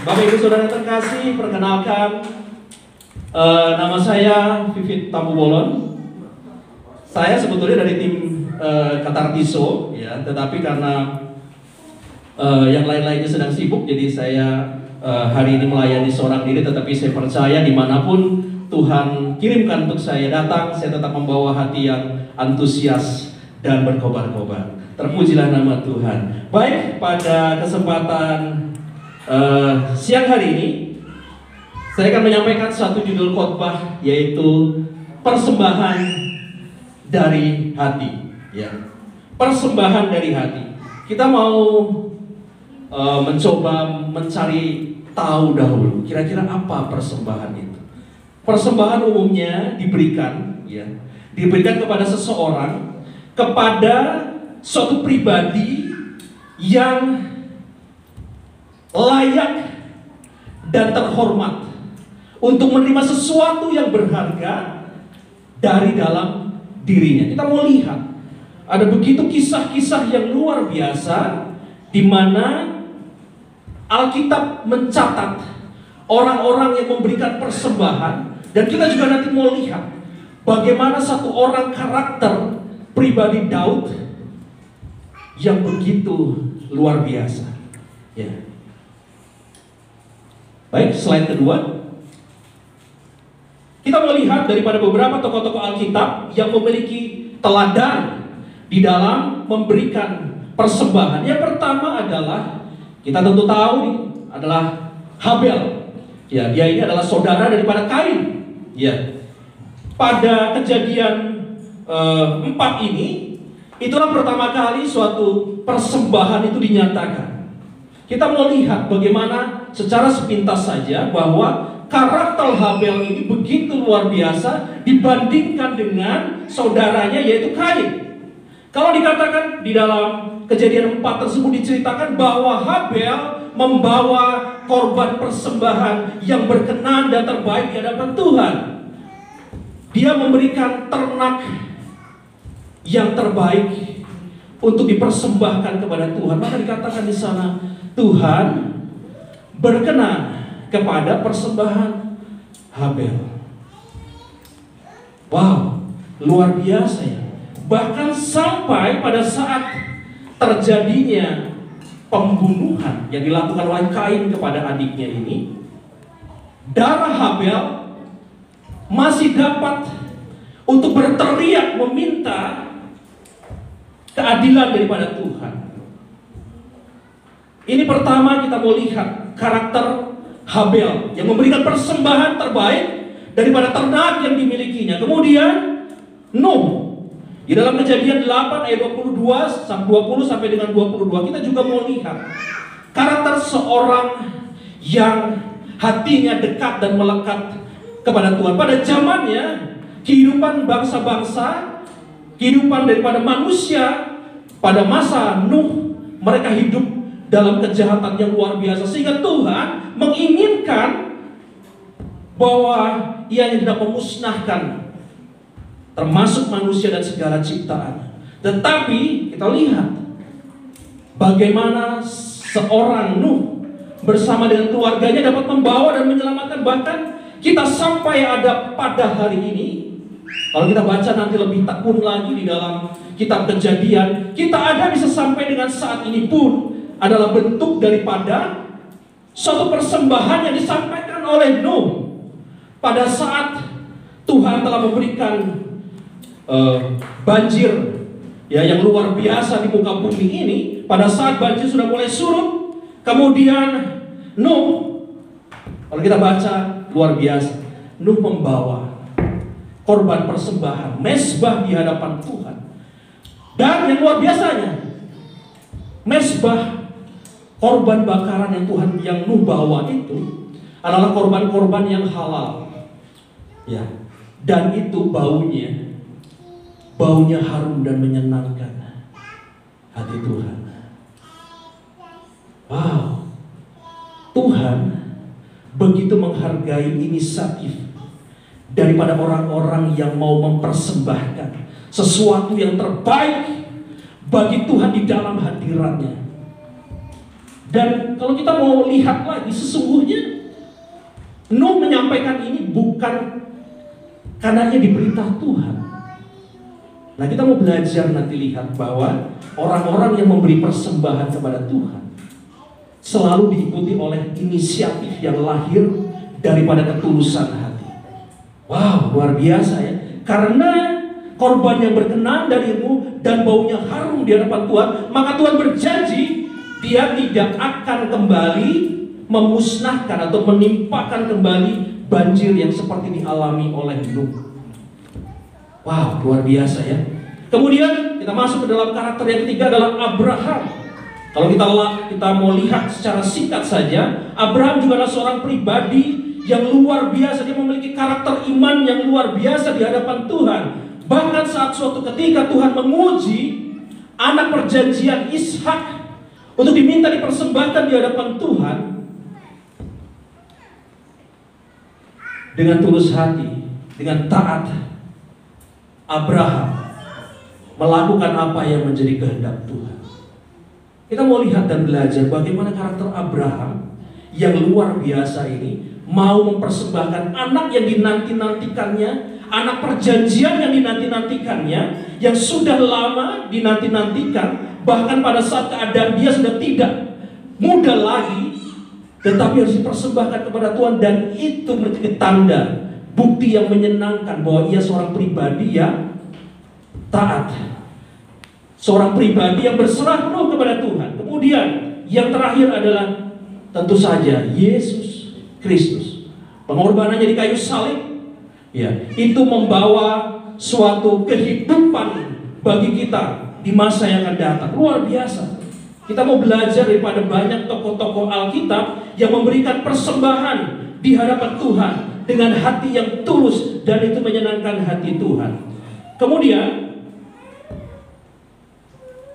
Bapak Ibu Saudara terkasih, perkenalkan nama saya Vivit Tampu Bolon. Saya sebetulnya dari tim Katartiso, ya, tetapi karena yang lain-lainnya sedang sibuk, jadi saya hari ini melayani seorang diri. Tetapi saya percaya dimanapun Tuhan kirimkan untuk saya datang, saya tetap membawa hati yang antusias dan berkobar-kobar. Terpujilah nama Tuhan. Baik, pada kesempatan siang hari ini saya akan menyampaikan satu judul khotbah, yaitu persembahan dari hati, ya. Persembahan dari hati. Kita mau mencoba mencari tahu dahulu kira-kira apa persembahan itu. Persembahan umumnya diberikan, ya, diberikan kepada seseorang, kepada suatu pribadi yang layak dan terhormat untuk menerima sesuatu yang berharga dari dalam dirinya. Kita mau lihat ada begitu kisah-kisah yang luar biasa di mana Alkitab mencatat orang-orang yang memberikan persembahan, dan kita juga nanti mau lihat bagaimana satu orang karakter pribadi Daud yang begitu luar biasa, ya. Baik, slide kedua. Kita melihat daripada beberapa tokoh-tokoh Alkitab yang memiliki teladan di dalam memberikan persembahan. Yang pertama adalah, kita tentu tahu nih, adalah Habel. Ya, dia ini adalah saudara daripada Kain. Ya. Pada Kejadian 4 ini, itulah pertama kali suatu persembahan itu dinyatakan. Kita mau lihat bagaimana secara sepintas saja bahwa karakter Habel ini begitu luar biasa dibandingkan dengan saudaranya, yaitu Kain. Kalau dikatakan di dalam Kejadian 4 tersebut diceritakan bahwa Habel membawa korban persembahan yang berkenan dan terbaik di hadapan Tuhan. Dia memberikan ternak yang terbaik untuk dipersembahkan kepada Tuhan. Maka dikatakan di sana, Tuhan berkenan kepada persembahan Habel. Wow, luar biasa, ya. Bahkan sampai pada saat terjadinya pembunuhan yang dilakukan oleh Kain kepada adiknya ini, darah Habel masih dapat untuk berteriak meminta keadilan daripada Tuhan. Ini pertama kita mau lihat karakter Habel yang memberikan persembahan terbaik daripada ternak yang dimilikinya. Kemudian Nuh, di dalam Kejadian 8 ayat 20 sampai dengan 22, kita juga mau lihat karakter seorang yang hatinya dekat dan melekat kepada Tuhan. Pada zamannya, kehidupan bangsa-bangsa, kehidupan daripada manusia pada masa Nuh, mereka hidup dalam kejahatan yang luar biasa, sehingga Tuhan menginginkan bahwa Ia yang tidak memusnahkan termasuk manusia dan segala ciptaan. Tetapi kita lihat bagaimana seorang Nuh bersama dengan keluarganya dapat membawa dan menyelamatkan. Bahkan kita sampai ada pada hari ini, kalau kita baca nanti lebih tekun lagi di dalam kitab Kejadian, kita ada bisa sampai dengan saat ini pun adalah bentuk daripada suatu persembahan yang disampaikan oleh Nuh pada saat Tuhan telah memberikan banjir, ya, yang luar biasa di muka bumi ini. Pada saat banjir sudah mulai surut, kemudian Nuh, kalau kita baca luar biasa, Nuh membawa korban persembahan, mezbah di hadapan Tuhan. Dan yang luar biasanya, mezbah, korban bakaran yang Nuh bawa itu adalah korban-korban yang halal, ya. Dan itu baunya harum dan menyenangkan hati Tuhan. Wow, Tuhan begitu menghargai inisiatif daripada orang-orang yang mau mempersembahkan sesuatu yang terbaik bagi Tuhan di dalam hadiratnya. Dan kalau kita mau lihat lagi, sesungguhnya Nuh menyampaikan ini bukan karena ia diperintah Tuhan. Nah, kita mau belajar nanti lihat bahwa orang-orang yang memberi persembahan kepada Tuhan selalu diikuti oleh inisiatif yang lahir daripada ketulusan hati. Wow, luar biasa ya. Karena korban yang berkenan darimu dan baunya harum di hadapan Tuhan, maka Tuhan berjanji Dia tidak akan kembali memusnahkan atau menimpakan kembali banjir yang seperti dialami oleh Nuh. Wow, luar biasa ya. Kemudian kita masuk ke dalam karakter yang ketiga adalah Abraham. Kalau kita mau lihat secara singkat saja, Abraham juga adalah seorang pribadi yang luar biasa. Dia memiliki karakter iman yang luar biasa di hadapan Tuhan. Bahkan saat suatu ketika Tuhan menguji anak perjanjian Ishak untuk diminta dipersembahkan di hadapan Tuhan, dengan tulus hati, dengan taat, Abraham melakukan apa yang menjadi kehendak Tuhan. Kita mau lihat dan belajar bagaimana karakter Abraham yang luar biasa ini mau mempersembahkan anak yang dinanti-nantikannya, anak perjanjian yang dinanti-nantikannya, yang sudah lama dinanti-nantikan. Bahkan pada saat keadaan dia sudah tidak muda lagi, tetapi harus dipersembahkan kepada Tuhan. Dan itu menjadi tanda, bukti yang menyenangkan bahwa ia seorang pribadi yang taat, seorang pribadi yang berserah penuh kepada Tuhan. Kemudian yang terakhir adalah tentu saja Yesus Kristus. Pengorbanannya di kayu salib, ya, itu membawa suatu kehidupan bagi kita di masa yang akan datang. Luar biasa. Kita mau belajar daripada banyak tokoh-tokoh Alkitab yang memberikan persembahan di hadapan Tuhan dengan hati yang tulus, dan itu menyenangkan hati Tuhan. Kemudian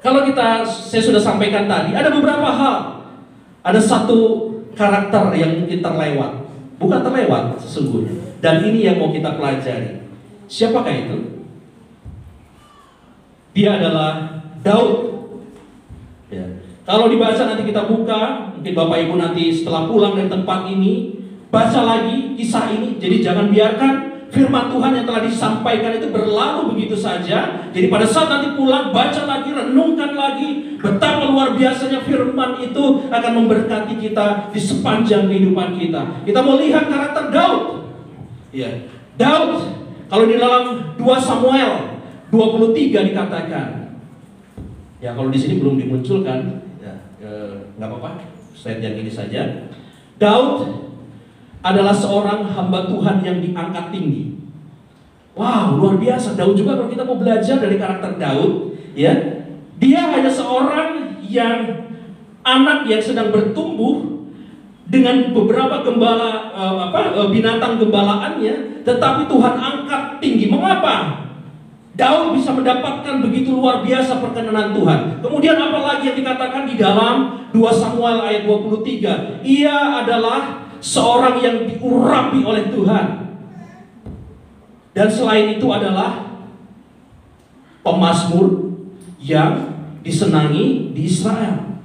kalau saya sudah sampaikan tadi, ada beberapa hal. Ada satu karakter yang mungkin terlewat. Bukan terlewat sesungguhnya. Dan ini yang mau kita pelajari. Siapakah itu? Dia adalah Daud. Ya. Kalau dibaca nanti kita buka, mungkin Bapak Ibu nanti setelah pulang dari tempat ini, baca lagi kisah ini. Jadi jangan biarkan firman Tuhan yang telah disampaikan itu berlalu begitu saja. Jadi pada saat nanti pulang, baca lagi, renungkan lagi betapa luar biasanya firman itu akan memberkati kita di sepanjang kehidupan kita. Kita mau lihat karakter Daud. Ya. Daud, kalau di dalam 2 Samuel 23 dikatakan. Ya, kalau di sini belum dimunculkan, ya, nggak apa-apa. Slide yang ini saja. Daud adalah seorang hamba Tuhan yang diangkat tinggi. Wow, luar biasa. Daud juga, kalau kita mau belajar dari karakter Daud, ya, dia hanya seorang yang anak yang sedang bertumbuh dengan beberapa binatang gembalaannya, tetapi Tuhan angkat tinggi. Mengapa Daud bisa mendapatkan begitu luar biasa perkenanan Tuhan? Kemudian apalagi yang dikatakan di dalam 2 Samuel ayat 23, ia adalah seorang yang diurapi oleh Tuhan. Dan selain itu adalah pemazmur yang disenangi di Israel.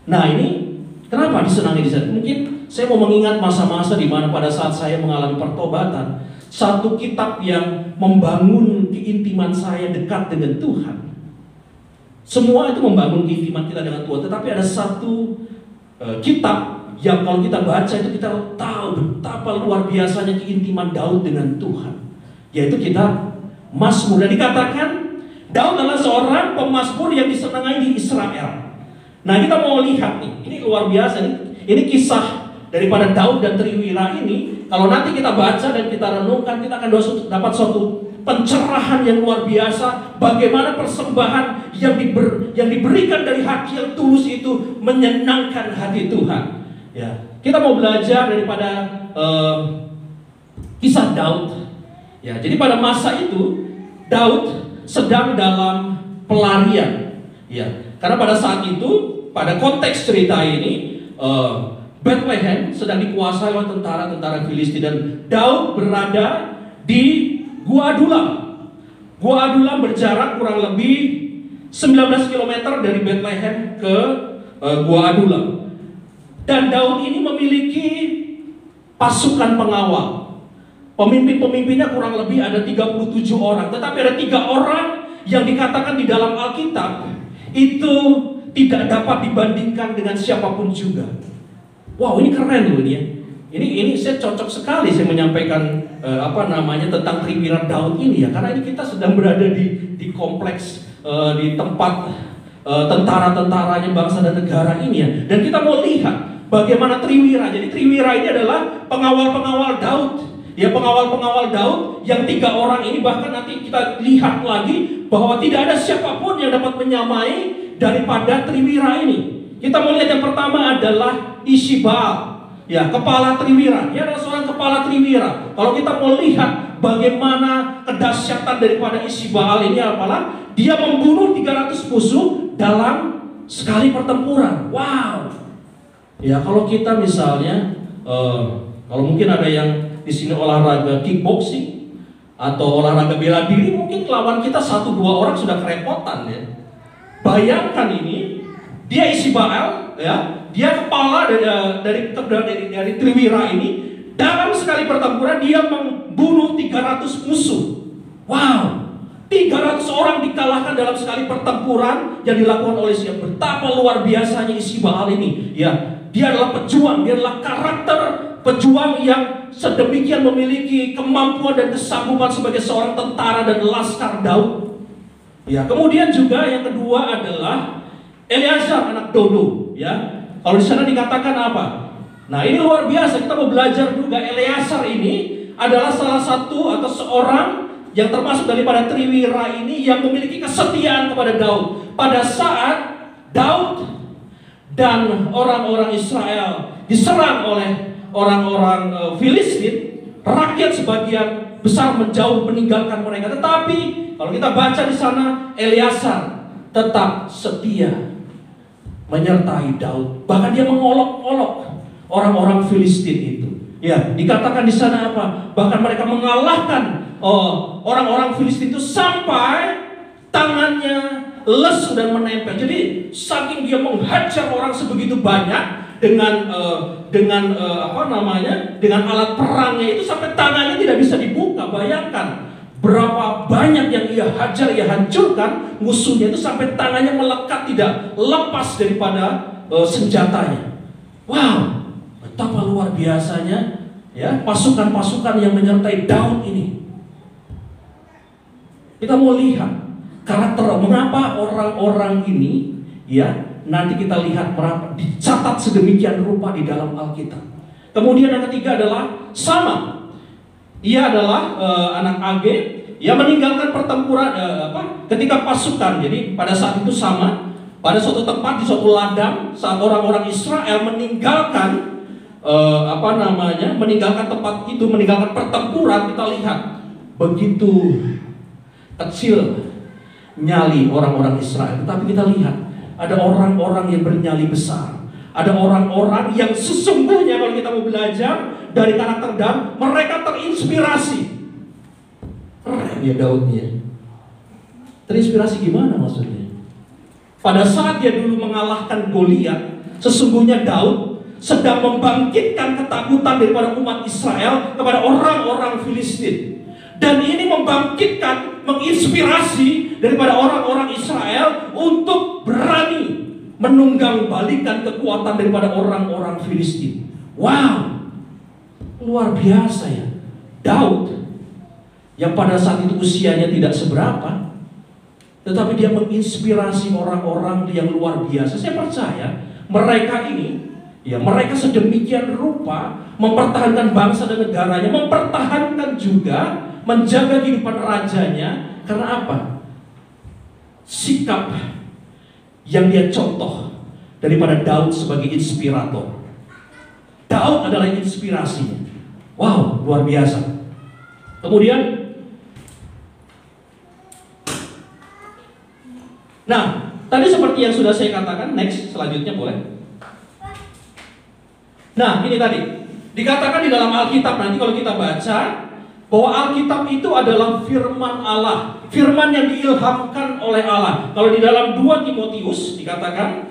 Nah, ini kenapa disenangi di Israel? Mungkin saya mau mengingat masa-masa di mana pada saat saya mengalami pertobatan, satu kitab yang membangun keintiman saya dekat dengan Tuhan. Semua itu membangun keintiman kita dengan Tuhan, tetapi ada satu kitab yang kalau kita baca itu kita tahu betapa luar biasanya keintiman Daud dengan Tuhan, yaitu kitab Mazmur. Dan dikatakan Daud adalah seorang pemazmur yang disenangi di Israel. Nah, kita mau lihat nih, ini luar biasa. Ini kisah daripada Daud dan Triwira ini. Kalau nanti kita baca dan kita renungkan, kita akan dapat suatu pencerahan yang luar biasa. Bagaimana persembahan yang diberikan dari hati yang tulus itu menyenangkan hati Tuhan. Ya, kita mau belajar daripada kisah Daud. Ya, jadi pada masa itu Daud sedang dalam pelarian. Ya, karena pada saat itu, pada konteks cerita ini, Bethlehem sedang dikuasai oleh tentara-tentara Filistin, dan Daud berada di Gua Adulam. Gua Adulam berjarak kurang lebih 19 km dari Bethlehem ke Gua Adulam. Dan Daud ini memiliki pasukan pengawal. Pemimpin-pemimpinnya kurang lebih ada 37 orang. Tetapi ada 3 orang yang dikatakan di dalam Alkitab itu tidak dapat dibandingkan dengan siapapun juga. Wow, ini keren loh ini ya. Ini saya cocok sekali saya menyampaikan tentang triwira Daud ini ya, karena ini kita sedang berada di kompleks di tempat tentara-tentaranya bangsa dan negara ini ya, dan kita mau lihat bagaimana triwira. Jadi triwira ini adalah pengawal-pengawal Daud ya, pengawal-pengawal Daud yang 3 orang ini. Bahkan nanti kita lihat lagi bahwa tidak ada siapapun yang dapat menyamai daripada triwira ini. Kita mau lihat yang pertama adalah Isibal. Ya, kepala triwira. Dia adalah seorang kepala triwira. Kalau kita mau lihat bagaimana kedahsyatan daripada Isibal ini adalah dia membunuh 300 musuh dalam sekali pertempuran. Wow. Ya, kalau kita misalnya kalau mungkin ada yang di sini olahraga kickboxing atau olahraga bela diri, mungkin lawan kita 1-2 orang sudah kerepotan ya. Bayangkan ini, dia Isibal ya. Dia kepala dari triwira ini. Dalam sekali pertempuran dia membunuh 300 musuh. Wow, 300 orang dikalahkan dalam sekali pertempuran yang dilakukan oleh siapa? Betapa luar biasanya Isibal ini. Ya, dia adalah pejuang, dia adalah karakter pejuang yang sedemikian memiliki kemampuan dan kesanggupan sebagai seorang tentara dan laskar Daud. Ya, kemudian juga yang kedua adalah Eleazar anak Dodo. Ya. Kalau di sana dikatakan apa? Nah, ini luar biasa. Kita mau belajar juga. Eleazar ini adalah salah satu atau seorang yang termasuk daripada triwira ini yang memiliki kesetiaan kepada Daud. Pada saat Daud dan orang-orang Israel diserang oleh orang-orang Filistin, rakyat sebagian besar menjauh meninggalkan mereka. Tetapi kalau kita baca di sana, Eleazar tetap setia menyertai Daud. Bahkan dia mengolok-olok orang-orang Filistin itu. Ya, dikatakan di sana apa? Bahkan mereka mengalahkan orang-orang Filistin itu sampai tangannya lesu dan menempel. Jadi saking dia menghajar orang sebegitu banyak dengan dengan alat perangnya itu sampai tangannya tidak bisa dibuka. Bayangkan berapa banyak yang ia hajar, ia hancurkan musuhnya itu sampai tangannya melekat, tidak lepas daripada senjatanya. Wow, betapa luar biasanya ya pasukan-pasukan yang menyertai Daud ini. Kita mau lihat karakter mengapa orang-orang ini ya nanti kita lihat berapa dicatat sedemikian rupa di dalam Alkitab. Kemudian yang ketiga adalah Sama. Ia adalah anak Age. Ia meninggalkan pertempuran ketika pasukan. Jadi pada saat itu Sama pada suatu tempat di suatu ladang saat orang-orang Israel meninggalkan meninggalkan tempat itu, meninggalkan pertempuran. Kita lihat begitu kecil nyali orang-orang Israel. Tetapi kita lihat ada orang-orang yang bernyali besar. Ada orang-orang yang sesungguhnya kalau kita mau belajar dari karakter Daud, mereka terinspirasi. Keren ya Daudnya. Terinspirasi gimana maksudnya? Pada saat dia dulu mengalahkan Goliat, sesungguhnya Daud sedang membangkitkan ketakutan daripada umat Israel kepada orang-orang Filistin. Dan ini membangkitkan, menginspirasi daripada orang-orang Israel untuk berani menunggang balikan kekuatan daripada orang-orang Filistin. Wow, luar biasa ya. Daud yang pada saat itu usianya tidak seberapa, tetapi dia menginspirasi orang-orang yang luar biasa. Saya percaya mereka ini, ya mereka sedemikian rupa mempertahankan bangsa dan negaranya, mempertahankan juga menjaga kehidupan rajanya. Karena apa? Sikap yang dia contoh daripada Daud sebagai inspirator. Daud adalah inspirasinya. Wow, luar biasa. Kemudian, nah, tadi seperti yang sudah saya katakan, next, selanjutnya boleh. Nah, ini tadi dikatakan di dalam Alkitab, nanti kalau kita baca bahwa Alkitab itu adalah firman Allah, firman yang diilhamkan oleh Allah. Kalau di dalam 2 Timotius dikatakan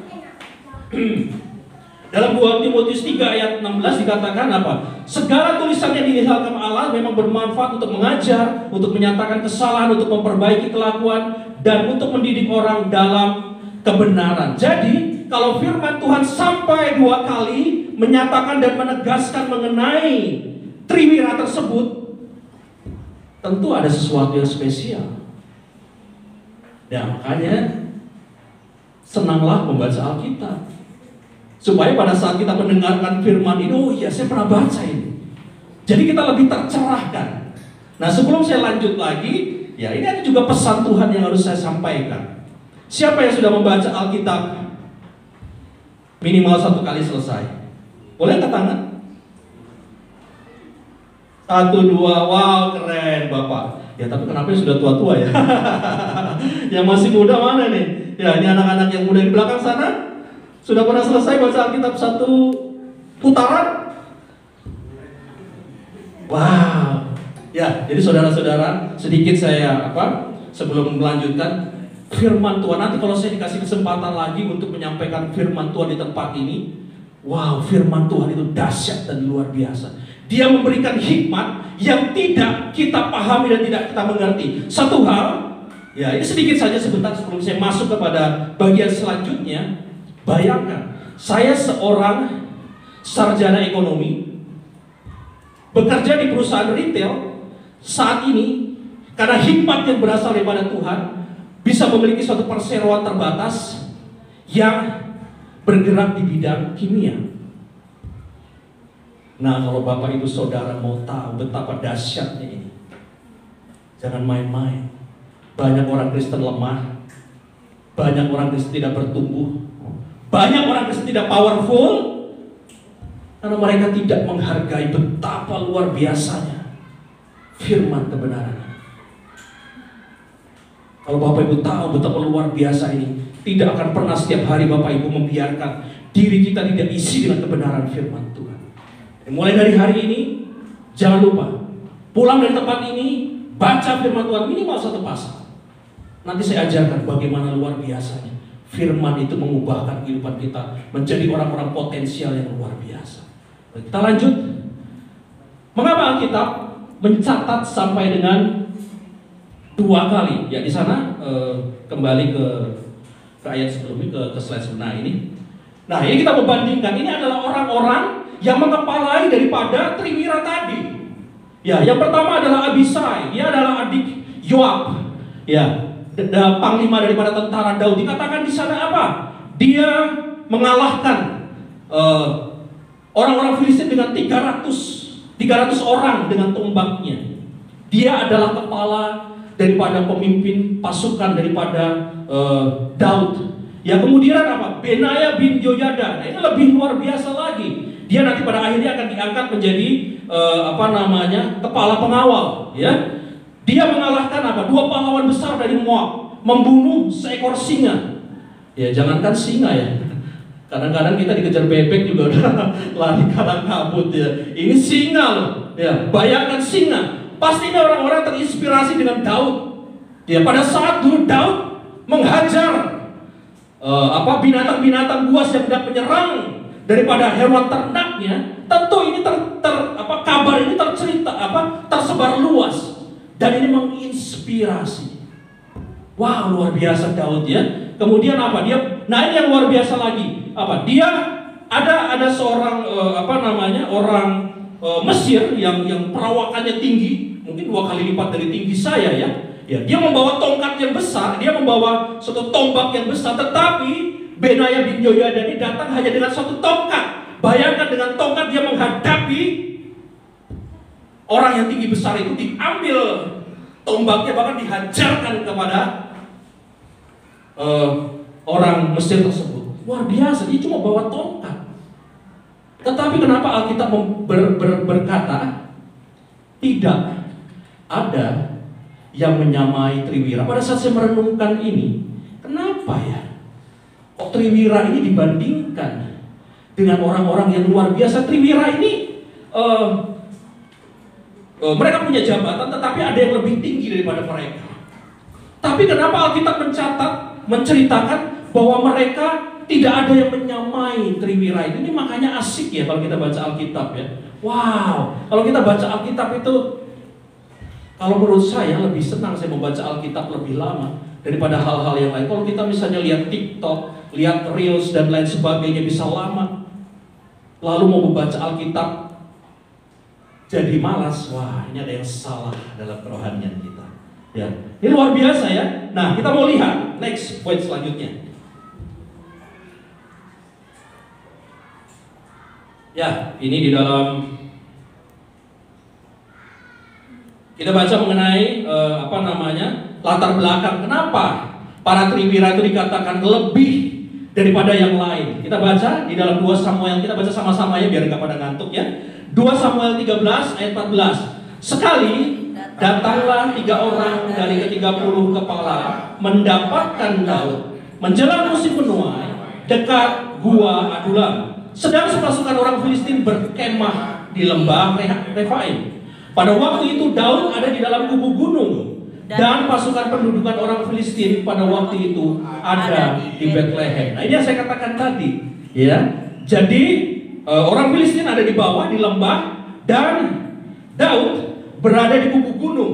Dalam 2 Timotius 3 ayat 16 dikatakan apa? Segala tulisan yang dinihalkan Allah memang bermanfaat untuk mengajar, untuk menyatakan kesalahan, untuk memperbaiki kelakuan, dan untuk mendidik orang dalam kebenaran. Jadi, kalau firman Tuhan sampai 2 kali menyatakan dan menegaskan mengenai triwira tersebut, tentu ada sesuatu yang spesial. Dan makanya senanglah membaca Alkitab, supaya pada saat kita mendengarkan firman ini, oh iya saya pernah baca ini, jadi kita lebih tercerahkan. Nah, sebelum saya lanjut lagi, ya ini ada juga pesan Tuhan yang harus saya sampaikan. Siapa yang sudah membaca Alkitab minimal 1 kali selesai? Boleh angkat tangan? 1, 2, wow keren Bapak. Ya tapi kenapa sudah tua-tua ya? Yang masih muda mana nih? Ya ini anak-anak yang muda di belakang sana, sudah pernah selesai baca Alkitab 1 putaran? Wow. Ya, jadi saudara-saudara, sedikit saya sebelum melanjutkan firman Tuhan. Nanti kalau saya dikasih kesempatan lagi untuk menyampaikan firman Tuhan di tempat ini, wow, firman Tuhan itu dahsyat dan luar biasa. Dia memberikan hikmat yang tidak kita pahami dan tidak kita mengerti. Satu hal, ya ini sedikit saja sebentar sebelum saya masuk kepada bagian selanjutnya. Bayangkan, saya seorang sarjana ekonomi, bekerja di perusahaan retail. Saat ini, karena hikmat yang berasal daripada Tuhan, bisa memiliki suatu perseroan terbatas yang bergerak di bidang kimia. Nah, kalau Bapak Ibu Saudara mau tahu betapa dahsyatnya ini, jangan main-main. Banyak orang Kristen lemah, banyak orang Kristen tidak bertumbuh, banyak orang Kristen tidak powerful, karena mereka tidak menghargai betapa luar biasanya firman kebenaran. Kalau Bapak Ibu tahu betapa luar biasa ini, tidak akan pernah setiap hari Bapak Ibu membiarkan diri kita tidak isi dengan kebenaran firman Tuhan. Mulai dari hari ini, jangan lupa pulang dari tempat ini, baca firman Tuhan minimal 1 pasal. Nanti saya ajarkan bagaimana luar biasanya firman itu mengubahkan kehidupan kita menjadi orang-orang potensial yang luar biasa. Kita lanjut. Mengapa Alkitab mencatat sampai dengan 2 kali? Ya di sana kembali ke ayat sebelumnya, ke slide sebelah ini. Nah ini kita membandingkan. Ini adalah orang-orang yang mengepalai daripada triwira tadi. Ya, yang pertama adalah Abisai. Dia adalah adik Yoab. Ya, panglima daripada tentara Daud. Dikatakan di sana apa? Dia mengalahkan orang-orang Filistin dengan 300 orang dengan tombaknya. Dia adalah kepala daripada pemimpin pasukan daripada Daud. Ya, kemudian apa? Benaya bin Yoyada. Nah, ini lebih luar biasa lagi. Dia nanti pada akhirnya akan diangkat menjadi kepala pengawal. Ya, dia mengalahkan apa? 2 pahlawan besar dari Moab, membunuh seekor singa. Ya, jangankan singa ya. Kadang-kadang kita dikejar bebek juga udah lari kalang kabut ya. Ini singa loh. Ya, bayangkan singa. Pastinya orang-orang terinspirasi dengan Daud. Ya, pada saat dulu Daud menghajar binatang-binatang buas yang hendak menyerang daripada hewan ternaknya, tentu ini kabar ini tersebar luas dan ini menginspirasi. Wow, luar biasa Daud ya. Kemudian apa? Nah ini yang luar biasa lagi. Dia ada seorang orang Mesir yang perawakannya tinggi, mungkin 2 kali lipat dari tinggi saya ya. Ya, dia membawa tongkat yang besar, dia membawa suatu tombak yang besar, tetapi Benaya bin Yoyada ini datang hanya dengan satu tongkat. Bayangkan dengan tongkat dia menghadapi orang yang tinggi besar itu, diambil tombaknya, bahkan dihajarkan kepada orang Mesir tersebut. Luar biasa, dia cuma bawa tongkat. Tetapi kenapa Alkitab berkata tidak ada yang menyamai triwira? Pada saat saya merenungkan ini, kenapa ya kok triwira ini dibandingkan dengan orang-orang yang luar biasa? Triwira ini mereka punya jabatan, tetapi ada yang lebih tinggi daripada mereka. Tapi kenapa Alkitab menceritakan bahwa mereka tidak ada yang menyamai Triwira itu. Ini makanya asik ya kalau kita baca Alkitab ya. Wow, kalau kita baca Alkitab itu, kalau menurut saya lebih senang saya membaca Alkitab lebih lama daripada hal-hal yang lain. Kalau kita misalnya lihat TikTok, lihat Reels dan lain sebagainya bisa lama. Lalu mau membaca Alkitab jadi malas. Wah, ini ada yang salah dalam kerohanian kita. Ya, ini luar biasa ya. Nah, kita mau lihat next point selanjutnya. Ya, ini di dalam kita baca mengenai latar belakang kenapa para Triwira itu dikatakan lebih daripada yang lain. Kita baca di dalam 2 Samuel, kita baca sama-sama ya biar nggak pada ngantuk ya. 2 Samuel 13 ayat 14. Sekali datanglah 3 orang dari ke-30 kepala mendapatkan Daud menjelang musim menuai dekat gua Adulam. Sedang sepasukan orang Filistin berkemah di lembah Refaim. Pada waktu itu Daud ada di dalam kubu gunung dan pasukan pendudukan orang Filistin pada waktu itu ada di Bethlehem. Nah, ini yang saya katakan tadi, ya. Jadi orang Filistin ada di bawah di lembah dan Daud berada di kubu gunung,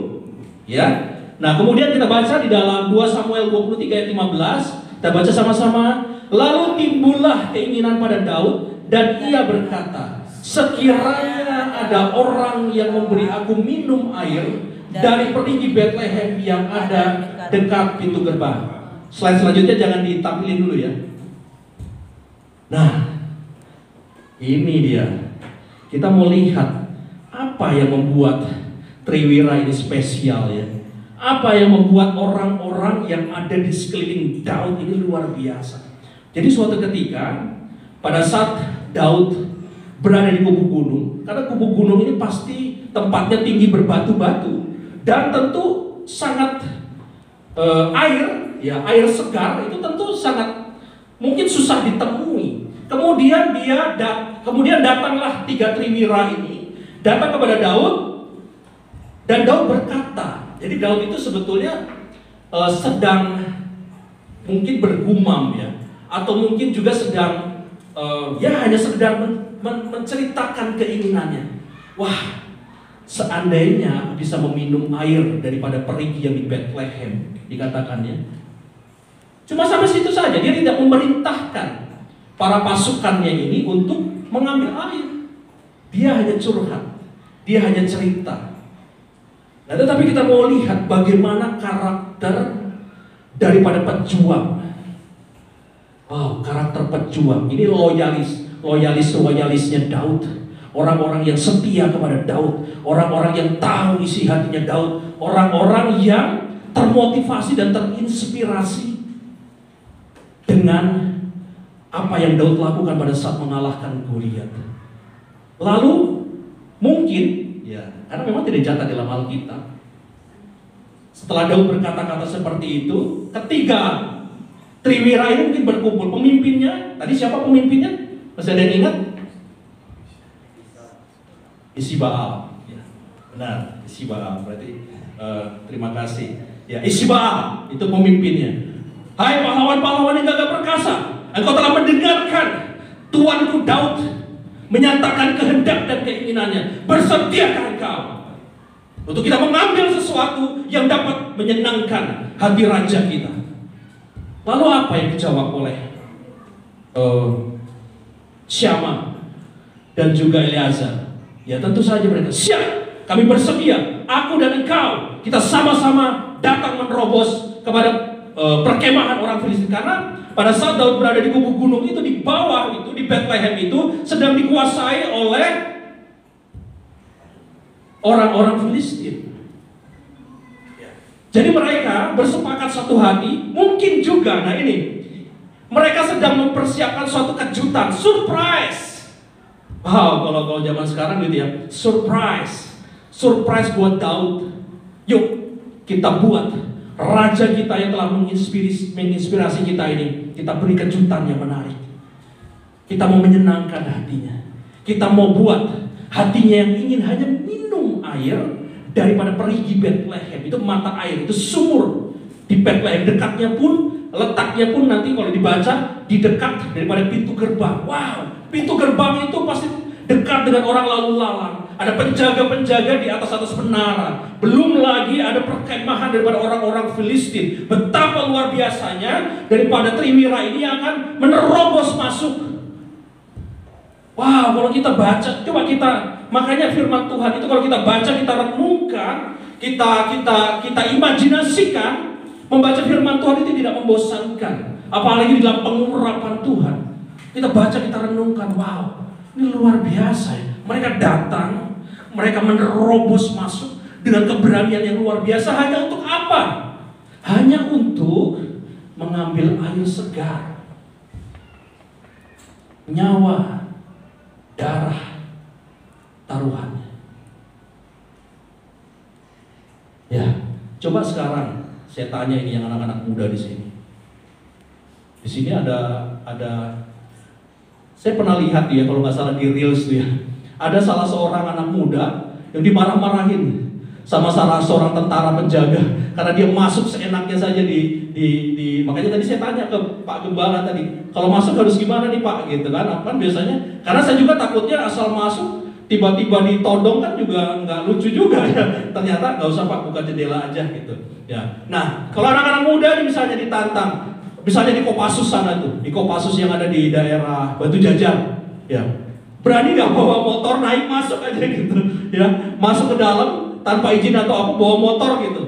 ya. Nah, kemudian kita baca di dalam 2 Samuel 23 ayat 15, kita baca sama-sama. Lalu timbullah keinginan pada Daud dan ia berkata, sekiranya ada orang yang memberi aku minum air dari perigi Bethlehem yang ada dekat pintu gerbang. Slide selanjutnya jangan ditampilin dulu ya. Nah, ini dia. Kita mau lihat apa yang membuat Triwira ini spesial ya. Apa yang membuat orang-orang yang ada di sekeliling Daud ini luar biasa. Jadi suatu ketika pada saat Daud berada di kubu gunung, karena kubu gunung ini pasti tempatnya tinggi berbatu-batu dan tentu sangat air segar itu tentu sangat mungkin susah ditemui. Kemudian datanglah 3 Triwira ini datang kepada Daud dan Daud berkata. Jadi Daud itu sebetulnya sedang mungkin bergumam ya, atau mungkin juga sedang hanya sekedar menceritakan keinginannya. Wah, seandainya bisa meminum air daripada perigi yang di Bethlehem, dikatakannya. Cuma sampai situ saja, dia tidak memerintahkan para pasukannya ini untuk mengambil air. Dia hanya curhat, dia hanya cerita. Nah, tetapi kita mau lihat bagaimana karakter daripada pejuang. Wow, karakter pejuang. Ini loyalisnya Daud. Orang-orang yang setia kepada Daud. Orang-orang yang tahu isi hatinya Daud. Orang-orang yang termotivasi dan terinspirasi dengan apa yang Daud lakukan pada saat mengalahkan Goliat. Lalu mungkin ya, karena memang tidak dicatat dalam Alkitab, setelah Daud berkata-kata seperti itu, ketiga Triwira ini mungkin berkumpul. Pemimpinnya, tadi siapa pemimpinnya? Masih ada yang ingat? Isbaal. Ya, benar, Isbaal. Berarti terima kasih. Ya, Isbaal itu pemimpinnya. Hai pahlawan-pahlawan yang gagah perkasa, engkau telah mendengarkan tuanku Daud menyatakan kehendak dan keinginannya. Bersediakah engkau untuk kita mengambil sesuatu yang dapat menyenangkan hati raja kita? Lalu apa yang dijawab oleh Syama dan juga Eleazar? Ya tentu saja mereka siap, kami bersedia, aku dan engkau, kita sama-sama datang menerobos kepada perkemahan orang Filistin. Karena pada saat Daud berada di kubu gunung itu, di bawah itu, di Bethlehem itu sedang dikuasai oleh orang-orang Filistin. Jadi mereka bersepakat satu hati, mungkin juga, nah ini, mereka sedang mempersiapkan suatu kejutan, surprise. Wow, kalau zaman sekarang gitu ya, surprise buat Daud. Yuk, kita buat raja kita yang telah menginspirasi kita ini, kita beri kejutan yang menarik. Kita mau menyenangkan hatinya. Kita mau buat hatinya yang ingin hanya minum air daripada perigi Bethlehem. Itu mata air, itu sumur di Bethlehem. Dekatnya pun letaknya pun nanti kalau dibaca di dekat daripada pintu gerbang. Wow, pintu gerbang itu pasti dekat dengan orang lalu lalang. Ada penjaga-penjaga di atas menara. Belum lagi ada perkemahan daripada orang-orang Filistin. Betapa luar biasanya daripada Triwira ini akan menerobos masuk. Wow, kalau kita baca, coba kita, makanya firman Tuhan itu kalau kita baca, kita renungkan, kita imajinasikan, membaca firman Tuhan itu tidak membosankan. Apalagi di dalam pengurapan Tuhan. Kita baca, kita renungkan, wow, ini luar biasa ya. Mereka datang, mereka menerobos masuk dengan keberanian yang luar biasa. Hanya untuk apa? Hanya untuk mengambil air segar, nyawa, darah, taruhannya. Ya, coba sekarang saya tanya ini yang anak-anak muda di sini. Di sini ada saya pernah lihat ya, kalau nggak salah di Reels tuh ya. Ada salah seorang anak muda yang dimarah-marahin sama salah seorang tentara penjaga karena dia masuk seenaknya saja di makanya tadi saya tanya ke Pak Gembala tadi, kalau masuk harus gimana nih Pak gitu kan? Kan biasanya, karena saya juga takutnya asal masuk tiba-tiba ditodong kan juga nggak lucu juga ya. Ternyata nggak usah Pak, buka jendela aja gitu ya. Nah, kalau anak-anak muda nih misalnya ditantang, misalnya di Kopassus sana tuh, di Kopassus yang ada di daerah Batu Jajar ya. Berani gak bawa motor naik masuk aja gitu ya, masuk ke dalam tanpa izin atau apa, bawa motor gitu.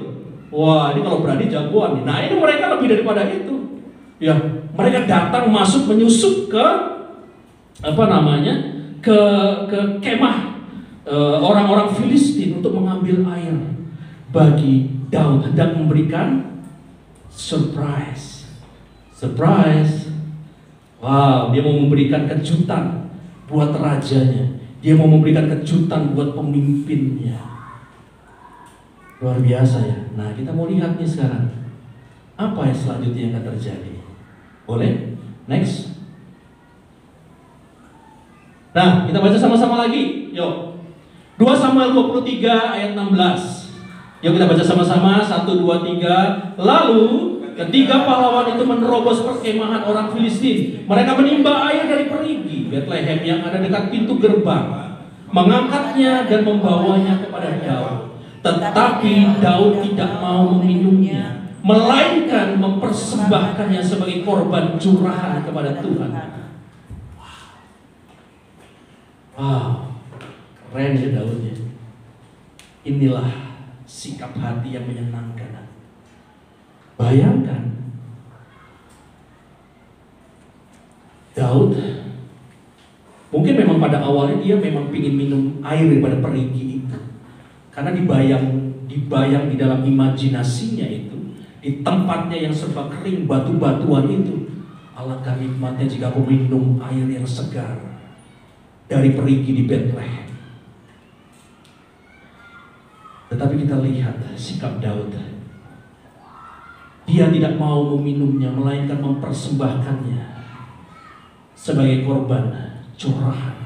Wah, ini kalau berani jagoan nih. Nah, ini mereka lebih daripada itu ya. Mereka datang masuk menyusup ke ke kemah orang-orang Filistin untuk mengambil air bagi Daud, hendak memberikan surprise. Wow, dia mau memberikan kejutan buat rajanya. Dia mau memberikan kejutan buat pemimpinnya. Luar biasa ya. Nah, kita mau lihat nih sekarang, apa yang selanjutnya yang akan terjadi. Boleh? Next. Nah, kita baca sama-sama lagi. Yuk. 2 Samuel 23 ayat 16. Yuk kita baca sama-sama. 1, 2, 3. Lalu ketiga pahlawan itu menerobos perkemahan orang Filistin. Mereka menimba air dari perigi Bethlehem yang ada dekat pintu gerbang, mengangkatnya dan membawanya kepada Daud. Tetapi Daud tidak mau meminumnya, melainkan mempersembahkannya sebagai korban curahan kepada Tuhan. Wow, keren ya Daud ya. Inilah sikap hati yang menyenangkan. Bayangkan, Daud mungkin memang pada awalnya dia memang ingin minum air daripada perigi itu, karena dibayang di dalam imajinasinya itu, di tempatnya yang serba kering, batu-batuan itu, alangkah nikmatnya jika aku minum air yang segar dari perigi di Bethlehem. Tetapi kita lihat sikap Daud. Dia tidak mau meminumnya, melainkan mempersembahkannya sebagai korban curahan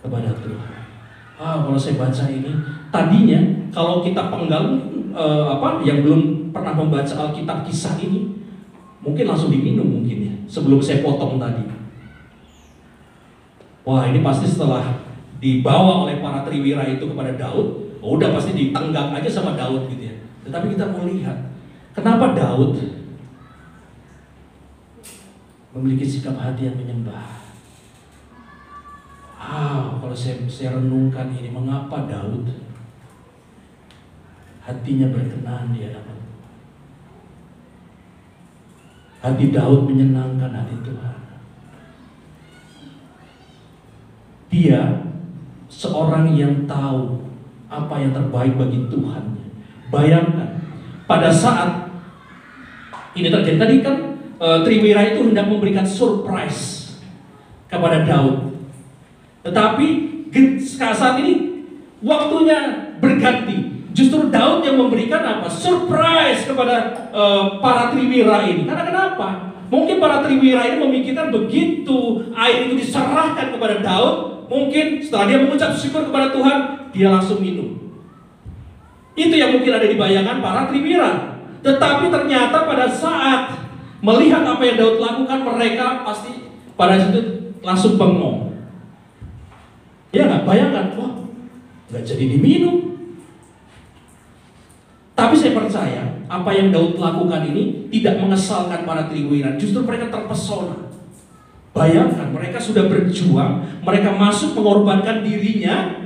kepada Tuhan. Kalau saya baca ini, tadinya kalau kita penggal yang belum pernah membaca Alkitab kisah ini, mungkin langsung diminum mungkin ya, sebelum saya potong tadi. Wah, ini pasti setelah dibawa oleh para Triwira itu kepada Daud, udah pasti ditenggak aja sama Daud gitu ya. Tetapi kita mau lihat, kenapa Daud memiliki sikap hati yang menyembah. Kalau saya renungkan ini, mengapa Daud hatinya berkenan di hadapan Tuhan. Hati Daud menyenangkan hati Tuhan. Dia seorang yang tahu apa yang terbaik bagi Tuhan. Bayangkan, pada saat ini terjadi tadi kan, Triwira itu hendak memberikan surprise kepada Daud. Tetapi saat ini waktunya berganti. Justru Daud yang memberikan apa? Surprise kepada para Triwira ini. Karena kenapa? Mungkin para Triwira ini memikirkan begitu air itu diserahkan kepada Daud, mungkin setelah dia mengucap syukur kepada Tuhan, dia langsung minum. Itu yang mungkin ada di bayangan para Triwira. Tetapi ternyata pada saat melihat apa yang Daud lakukan, mereka pasti pada situ langsung bengong. Ya nggak? Bayangkan, wah nggak jadi diminum. Tapi saya percaya apa yang Daud lakukan ini tidak mengesalkan para triwira. Justru mereka terpesona. Bayangkan, mereka sudah berjuang, mereka masuk mengorbankan dirinya.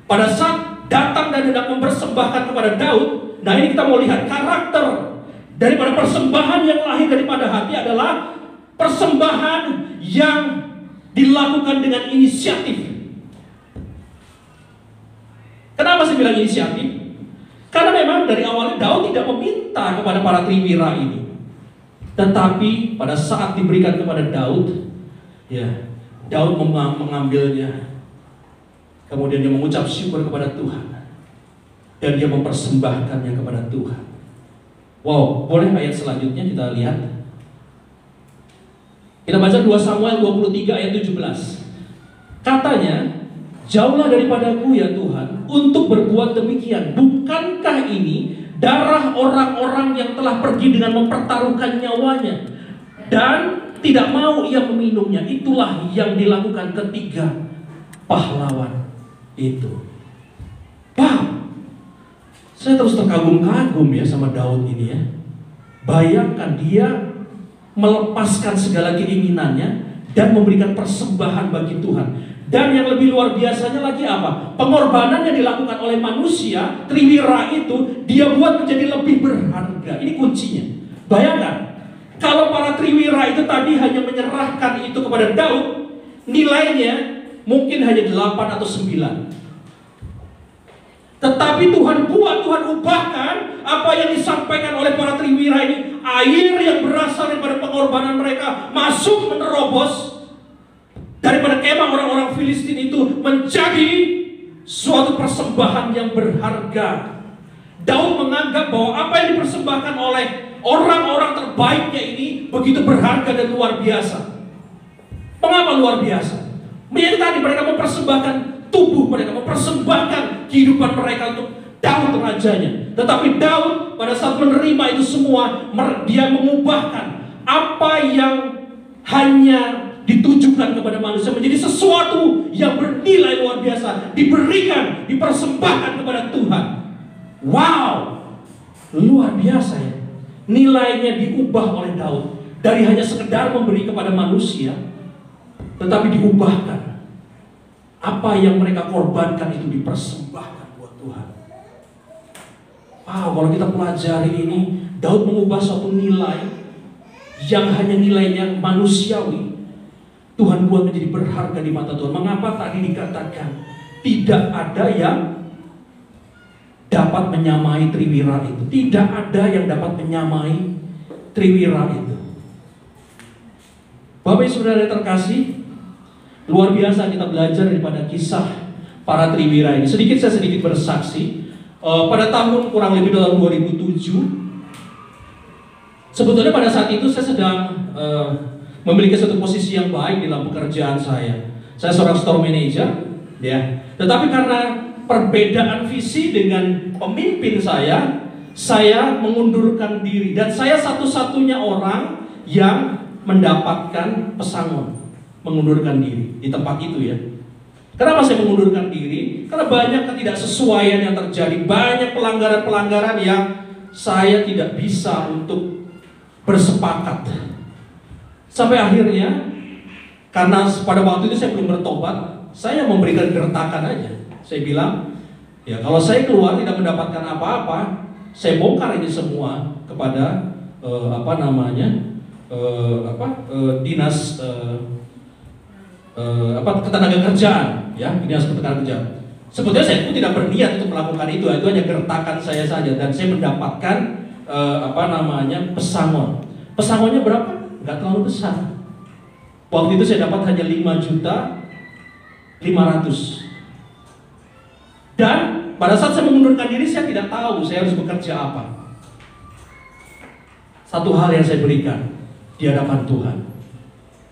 Pada saat datang dan hendak mempersembahkan kepada Daud, nah ini kita mau lihat karakter daripada persembahan yang lahir daripada hati adalah persembahan yang dilakukan dengan inisiatif. Kenapa saya bilang inisiatif? Karena memang dari awalnya Daud tidak meminta kepada para triwira ini. Tetapi pada saat diberikan kepada Daud, ya, Daud mengambilnya. Kemudian dia mengucap syukur kepada Tuhan. Dan dia mempersembahkannya kepada Tuhan. Wow, boleh ayat selanjutnya kita lihat. Kita baca 2 Samuel 23 ayat 17. Katanya, jauhlah daripadaku ya Tuhan untuk berbuat demikian. Bukankah ini darah orang-orang yang telah pergi dengan mempertaruhkan nyawanya dan tidak mau ia meminumnya? Itulah yang dilakukan ketiga pahlawan itu. Wow, saya terus terkagum-kagum ya sama Daud ini ya. Bayangkan dia melepaskan segala keinginannya dan memberikan persembahan bagi Tuhan. Dan yang lebih luar biasanya lagi apa? Pengorbanan yang dilakukan oleh manusia, triwira itu, dia buat menjadi lebih berharga. Ini kuncinya. Bayangkan, kalau para triwira itu tadi hanya menyerahkan itu kepada Daud, nilainya mungkin hanya 8 atau 9. Tetapi Tuhan buat, Tuhan ubahkan apa yang disampaikan oleh para triwira ini. Air yang berasal daripada pengorbanan mereka masuk menerobos daripada kemah orang-orang Filistin itu menjadi suatu persembahan yang berharga. Daud menganggap bahwa apa yang dipersembahkan oleh orang-orang terbaiknya ini begitu berharga dan luar biasa. Mengapa luar biasa? Menjadi tadi mereka mempersembahkan tubuh mereka, mempersembahkan kehidupan mereka untuk Daud rajanya. Tetapi Daud pada saat menerima itu semua, dia mengubahkan apa yang hanya ditujukan kepada manusia menjadi sesuatu yang bernilai luar biasa, diberikan, dipersembahkan kepada Tuhan. Wow, luar biasa ya. Nilainya diubah oleh Daud dari hanya sekedar memberi kepada manusia, tetapi diubahkan. Apa yang mereka korbankan itu dipersembahkan buat Tuhan. Wow, kalau kita pelajari ini, Daud mengubah suatu nilai yang hanya nilainya manusiawi, Tuhan buat menjadi berharga di mata Tuhan. Mengapa tadi dikatakan tidak ada yang dapat menyamai triwira itu? Tidak ada yang dapat menyamai triwira itu. Bapak Ibu Saudara yang terkasih, luar biasa kita belajar daripada kisah para triwira ini. Saya sedikit bersaksi. Pada tahun kurang lebih tahun 2007, sebetulnya pada saat itu saya sedang memiliki satu posisi yang baik di dalam pekerjaan saya. Saya seorang store manager, ya. Tetapi karena perbedaan visi dengan pemimpin saya mengundurkan diri dan saya satu-satunya orang yang mendapatkan pesangon mengundurkan diri di tempat itu ya. Kenapa saya mengundurkan diri? Karena banyak ketidaksesuaian yang terjadi, banyak pelanggaran-pelanggaran yang saya tidak bisa untuk bersepakat. Sampai akhirnya, karena pada waktu itu saya belum bertobat, saya memberikan gertakan aja. Saya bilang, ya kalau saya keluar tidak mendapatkan apa-apa, saya bongkar ini semua kepada dinas ketenagakerjaan, ya, dinas ketenagakerjaan. Sebetulnya saya pun tidak berniat untuk melakukan itu hanya gertakan saya saja dan saya mendapatkan pesangon. Pesangonnya berapa? Nggak terlalu besar. Waktu itu saya dapat hanya 5.500.000. Dan pada saat saya mengundurkan diri saya tidak tahu saya harus bekerja apa. Satu hal yang saya berikan di hadapan Tuhan,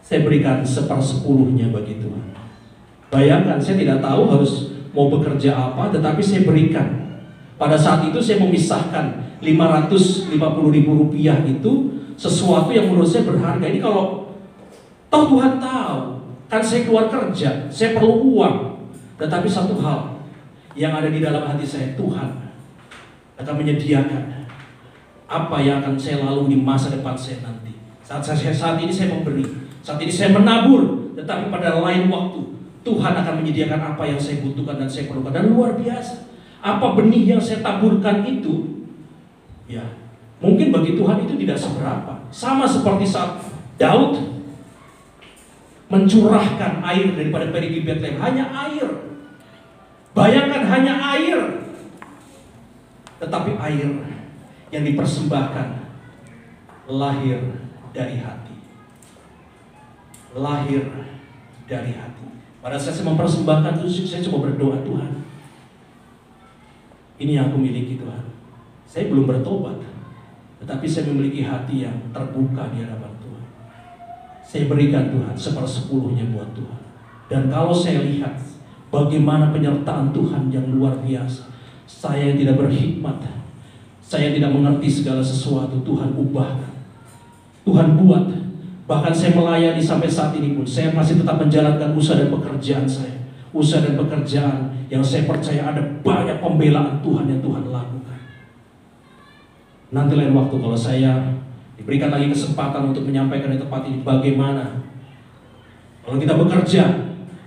saya berikan 1/10 bagi Tuhan. Bayangkan, saya tidak tahu harus mau bekerja apa, tetapi saya berikan. Pada saat itu saya memisahkan Rp550.000 itu sesuatu yang menurut saya berharga. Ini kalau toh Tuhan tahu, kan saya keluar kerja, saya perlu uang. Tetapi satu hal yang ada di dalam hati saya, Tuhan akan menyediakan apa yang akan saya lalui di masa depan saya nanti. Saat ini saya memberi, saat ini saya menabur, tetapi pada lain waktu Tuhan akan menyediakan apa yang saya butuhkan dan saya perlukan. Dan luar biasa, apa benih yang saya taburkan itu, ya mungkin bagi Tuhan itu tidak seberapa. Sama seperti saat Daud mencurahkan air daripada perigi Betlehem, hanya air. Bayangkan, hanya air. Tetapi air yang dipersembahkan lahir dari hati. Lahir dari hati. Pada saat saya mempersembahkan itu, saya cuma berdoa, Tuhan, ini yang aku miliki Tuhan. Saya belum bertobat, tetapi saya memiliki hati yang terbuka di hadapan Tuhan. Saya berikan Tuhan 1/10 buat Tuhan. Dan kalau saya lihat bagaimana penyertaan Tuhan yang luar biasa, saya yang tidak berhikmat, saya tidak mengerti segala sesuatu, Tuhan ubahkan, Tuhan buat. Bahkan saya melayani sampai saat ini pun, saya masih tetap menjalankan usaha dan pekerjaan saya. Usaha dan pekerjaan yang saya percaya ada banyak pembelaan Tuhan yang Tuhan lakukan. Nanti lain waktu kalau saya diberikan lagi kesempatan untuk menyampaikan di tempat ini, bagaimana kalau kita bekerja,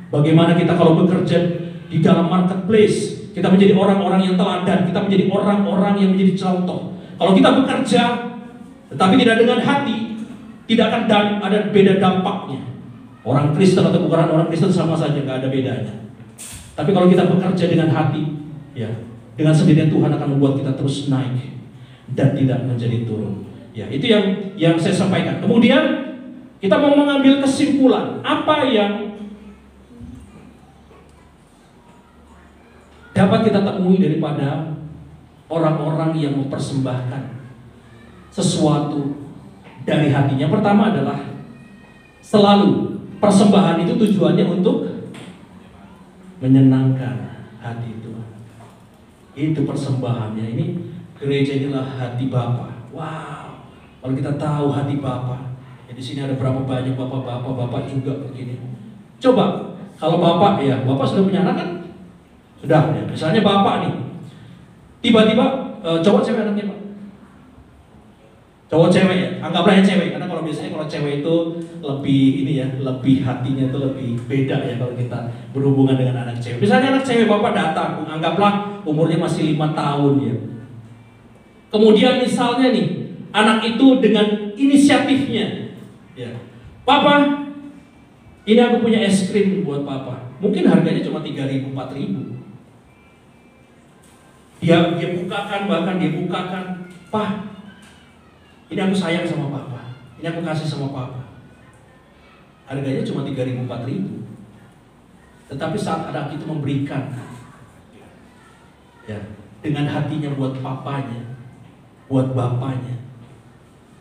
bagaimana kita kalau bekerja di dalam marketplace, kita menjadi orang-orang yang teladan, kita menjadi orang-orang yang menjadi contoh. Kalau kita bekerja tetapi tidak dengan hati, tidak akan ada beda dampaknya. Orang Kristen atau bukan orang Kristen sama saja, nggak ada bedanya. Tapi kalau kita bekerja dengan hati, ya, dengan sendirinya Tuhan akan membuat kita terus naik dan tidak menjadi turun. Ya, itu yang saya sampaikan. Kemudian kita mau mengambil kesimpulan apa yang dapat kita temui daripada orang-orang yang mempersembahkan sesuatu dari hatinya. Pertama adalah selalu persembahan itu tujuannya untuk menyenangkan hati Tuhan. Itu persembahannya. Ini gereja inilah hati Bapa. Wow, kalau kita tahu hati Bapa, ya di sini ada berapa banyak bapak juga begini. Coba kalau Bapak, ya Bapak sudah punya anak kan? Sudah ya. Misalnya Bapak nih, tiba-tiba cowok cewek anaknya Pak? Cowok cewek ya, anggaplah yang cewek, karena kalau biasanya kalau cewek itu lebih ini ya, lebih hatinya itu lebih beda ya kalau kita berhubungan dengan anak cewek. Misalnya anak cewek Bapak datang, anggaplah umurnya masih 5 tahun ya. Kemudian misalnya nih, anak itu dengan inisiatifnya, ya, Papa, ini aku punya es krim buat Papa. Mungkin harganya cuma 3.000, 4.000. Dia bukakan, bahkan dia bukakan, Pak, ini aku sayang sama Papa, ini aku kasih sama Papa. Harganya cuma 3.000, 4.000. Tetapi saat anak itu memberikan, ya, dengan hatinya buat papanya, buat bapaknya,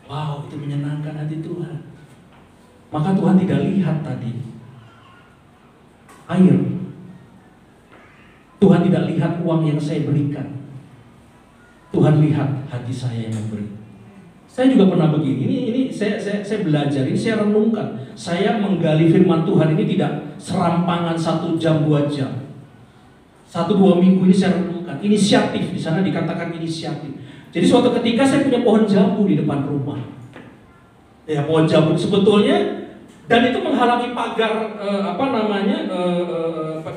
wow, itu menyenangkan hati Tuhan. Maka Tuhan tidak lihat tadi air, Tuhan tidak lihat uang yang saya berikan, Tuhan lihat hati saya yang memberi. Saya juga pernah begini, ini saya belajar, ini saya renungkan. Saya menggali firman Tuhan ini tidak serampangan 1 jam 2 jam, 1-2 minggu ini saya renungkan. Inisiatif, di sana dikatakan inisiatif. Jadi suatu ketika saya punya pohon jambu di depan rumah. Ya, pohon jambu sebetulnya, dan itu menghalangi pagar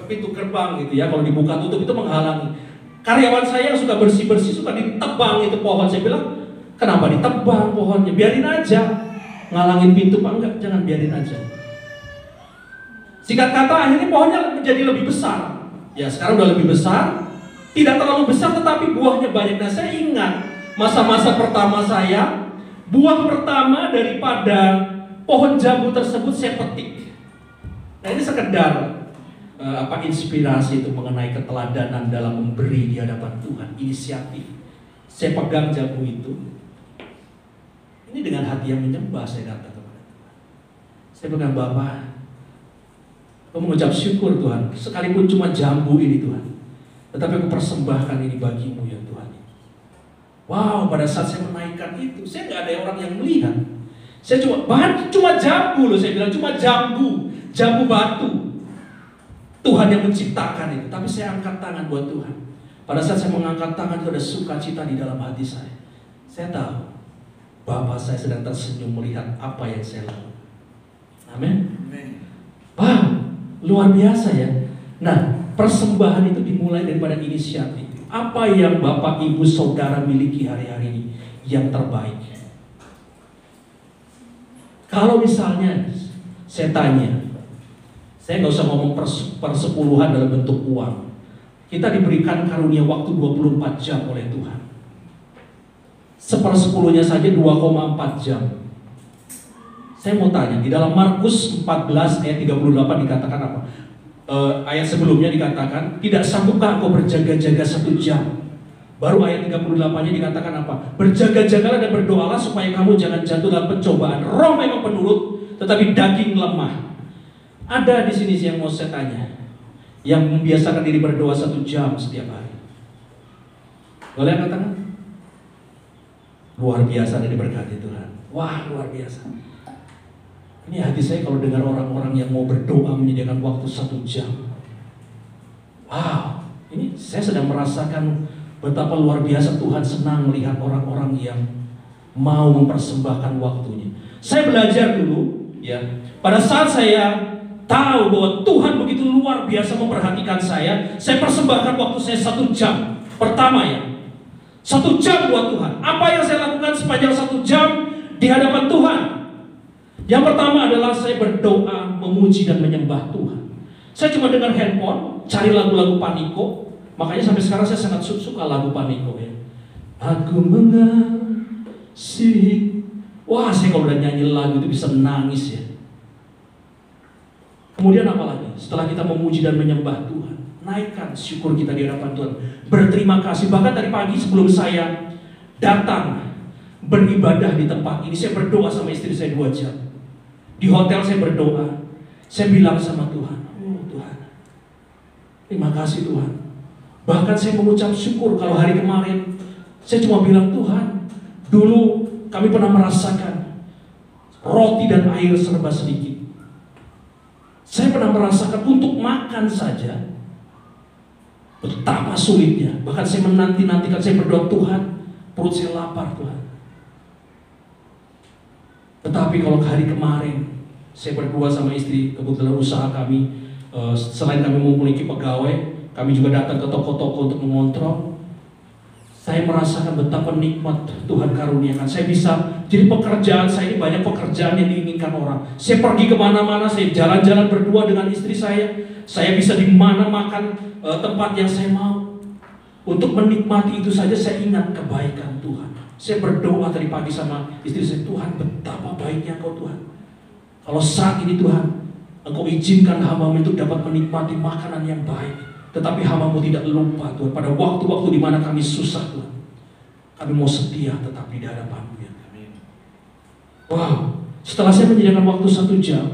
pintu gerbang gitu ya. Kalau dibuka tutup itu menghalangi. Karyawan saya yang suka bersih-bersih suka ditebang itu pohon. Saya bilang, kenapa ditebang pohonnya? Biarin aja. Ngalangin pintu Pak, enggak, jangan, biarin aja. Singkat kata akhirnya pohonnya menjadi lebih besar. Ya, sekarang udah lebih besar. Tidak terlalu besar tetapi buahnya banyak. Nah, saya ingat masa-masa pertama saya, buah pertama daripada pohon jambu tersebut saya petik. Nah, ini sekedar inspirasi itu mengenai keteladanan dalam memberi di hadapan Tuhan, inisiatif. Saya pegang jambu itu. Ini dengan hati yang menyembah saya kata kepada Tuhan. Saya pegang, Bapak, aku mengucap syukur Tuhan, sekalipun cuma jambu ini Tuhan, tetapi aku persembahkan ini bagimu ya Tuhan. Wow, pada saat saya menaikkan itu, saya nggak ada orang yang melihat. Saya cuma jambu loh, saya bilang cuma jambu batu. Tuhan yang menciptakan itu, tapi saya angkat tangan buat Tuhan. Pada saat saya mengangkat tangan itu ada sukacita di dalam hati saya. Saya tahu Bapa saya sedang tersenyum melihat apa yang saya lakukan. Amin. Wow, luar biasa ya. Nah, persembahan itu dimulai daripada inisiatif. Apa yang Bapak, Ibu, Saudara miliki hari-hari ini yang terbaik? Kalau misalnya saya tanya, saya nggak usah ngomong persepuluhan dalam bentuk uang. Kita diberikan karunia waktu 24 jam oleh Tuhan. 1/10-nya saja 2,4 jam. Saya mau tanya, di dalam Markus 14 ayat 38 dikatakan apa? Ayat sebelumnya dikatakan, tidak sanggupkah engkau berjaga-jaga 1 jam? Baru ayat 38-nya dikatakan apa? Berjaga-jagalah dan berdoalah supaya kamu jangan jatuh dalam pencobaan. Roh memang penurut, tetapi daging lemah. Ada di sini yang mau saya tanya, yang membiasakan diri berdoa 1 jam setiap hari. Boleh angkat tangan? Luar biasa dan diberkati Tuhan. Wah, luar biasa. Ini hati saya kalau dengar orang-orang yang mau berdoa menyediakan waktu 1 jam. Wow, ini saya sedang merasakan betapa luar biasa Tuhan senang melihat orang-orang yang mau mempersembahkan waktunya. Saya belajar dulu, ya. Pada saat saya tahu bahwa Tuhan begitu luar biasa memperhatikan saya persembahkan waktu saya 1 jam. Pertama ya, 1 jam buat Tuhan. Apa yang saya lakukan sepanjang 1 jam di hadapan Tuhan? Yang pertama adalah saya berdoa, memuji dan menyembah Tuhan. Saya cuma dengar handphone, cari lagu-lagu Paniko. Makanya sampai sekarang saya sangat suka lagu Paniko ya. Aku mengasihi. Wah, saya kalau udah nyanyi lagu itu bisa nangis ya. Kemudian apa lagi? Setelah kita memuji dan menyembah Tuhan, naikkan syukur kita di hadapan Tuhan. Berterima kasih. Bahkan dari pagi sebelum saya datang beribadah di tempat ini, saya berdoa sama istri saya 2 jam. Di hotel saya berdoa. Saya bilang sama Tuhan, oh Tuhan, terima kasih Tuhan. Bahkan saya mengucap syukur kalau hari kemarin saya cuma bilang, Tuhan, dulu kami pernah merasakan roti dan air serba sedikit. Saya pernah merasakan untuk makan saja betapa sulitnya. Bahkan saya menanti-nantikan, saya berdoa, Tuhan, perut saya lapar Tuhan. Tetapi kalau hari kemarin saya berdua sama istri, kebetulan usaha kami, selain kami memiliki pegawai, kami juga datang ke toko-toko untuk mengontrol. Saya merasakan betapa nikmat Tuhan karuniakan. Saya bisa, jadi pekerjaan saya ini banyak pekerjaan yang diinginkan orang. Saya pergi kemana-mana, saya jalan-jalan berdua dengan istri saya. Saya bisa di mana makan tempat yang saya mau. Untuk menikmati itu saja saya ingat kebaikan Tuhan. Saya berdoa tadi pagi sama istri saya, Tuhan betapa baiknya Engkau Tuhan. Kalau saat ini Tuhan, Engkau izinkan hamba-Mu itu dapat menikmati makanan yang baik. Tetapi hamba-Mu tidak lupa Tuhan, pada waktu-waktu di mana kami susah Tuhan, kami mau setia tetap di hadapan-Mu ya. Wow, setelah saya menyediakan waktu 1 jam,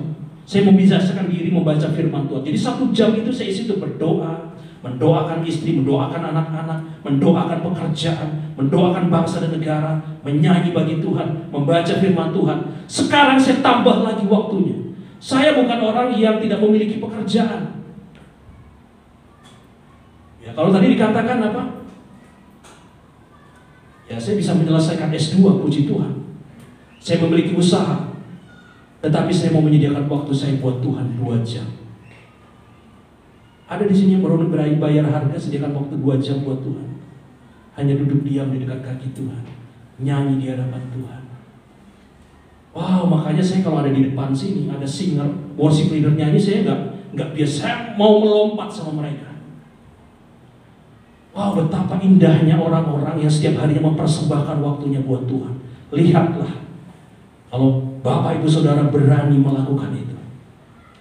saya membiasakan diri membaca firman Tuhan. Jadi 1 jam itu saya isi untuk berdoa, mendoakan istri, mendoakan anak-anak, mendoakan pekerjaan, mendoakan bangsa dan negara, menyanyi bagi Tuhan, membaca firman Tuhan. Sekarang saya tambah lagi waktunya. Saya bukan orang yang tidak memiliki pekerjaan. Ya, kalau tadi dikatakan apa? Ya, saya bisa menyelesaikan S2, puji Tuhan. Saya memiliki usaha. Tetapi saya mau menyediakan waktu saya buat Tuhan 2 jam. Ada di sini yang baru bayar harga, sediakan waktu 2 jam buat Tuhan. Hanya duduk diam di dekat kaki Tuhan, nyanyi di hadapan Tuhan. Wow, makanya saya kalau ada di depan sini, ada singer, worship leader nyanyi, saya nggak biasa, saya mau melompat sama mereka. Wow, betapa indahnya orang-orang yang setiap harinya mempersembahkan waktunya buat Tuhan. Lihatlah, kalau Bapak Ibu Saudara berani melakukan itu,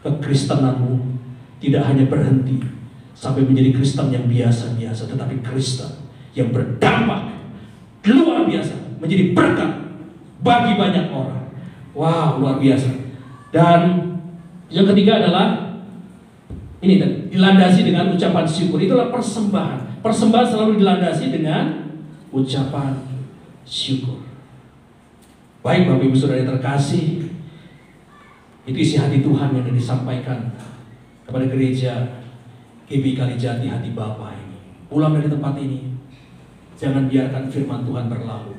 kekristenanmu tidak hanya berhenti sampai menjadi Kristen yang biasa-biasa, tetapi Kristen yang berdampak luar biasa, menjadi berkat bagi banyak orang. Wow, luar biasa. Dan yang ketiga adalah ini tadi, dilandasi dengan ucapan syukur. Itulah persembahan. Persembahan selalu dilandasi dengan ucapan syukur. Baik Bapak Ibu Saudara yang terkasih, itu isi hati Tuhan yang disampaikan kepada gereja GB Kalijati hati Bapa ini. Pulang dari tempat ini, jangan biarkan firman Tuhan berlalu.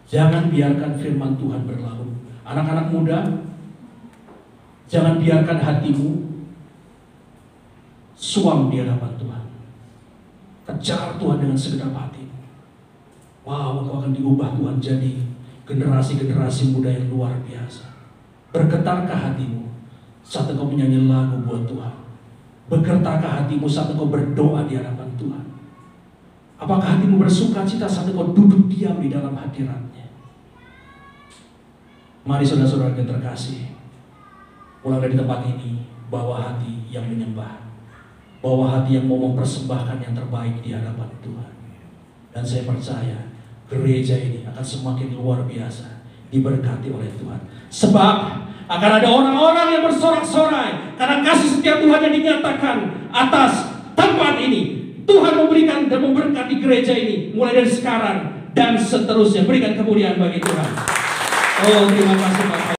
Jangan biarkan firman Tuhan berlalu. Anak-anak muda, jangan biarkan hatimu suam di hadapan Tuhan. Kejar Tuhan dengan segenap hati. Wow, engkau akan diubah Tuhan jadi generasi-generasi muda yang luar biasa. Bergetarkah hatimu saat engkau menyanyi lagu buat Tuhan? Bergetarkah hatimu saat engkau berdoa di hadapan Tuhan? Apakah hatimu bersuka cita saat engkau duduk diam di dalam hadirat-Nya? Mari saudara-saudara yang terkasih, pulang dari tempat ini, bawa hati yang menyembah, bawa hati yang mau mempersembahkan yang terbaik di hadapan Tuhan. Dan saya percaya gereja ini akan semakin luar biasa diberkati oleh Tuhan. Sebab akan ada orang-orang yang bersorak-sorai karena kasih setia Tuhan yang dinyatakan atas tempat ini. Tuhan memberikan dan memberkati gereja ini mulai dari sekarang dan seterusnya. Berikan kemuliaan bagi Tuhan. Oh, terima kasih Bapak.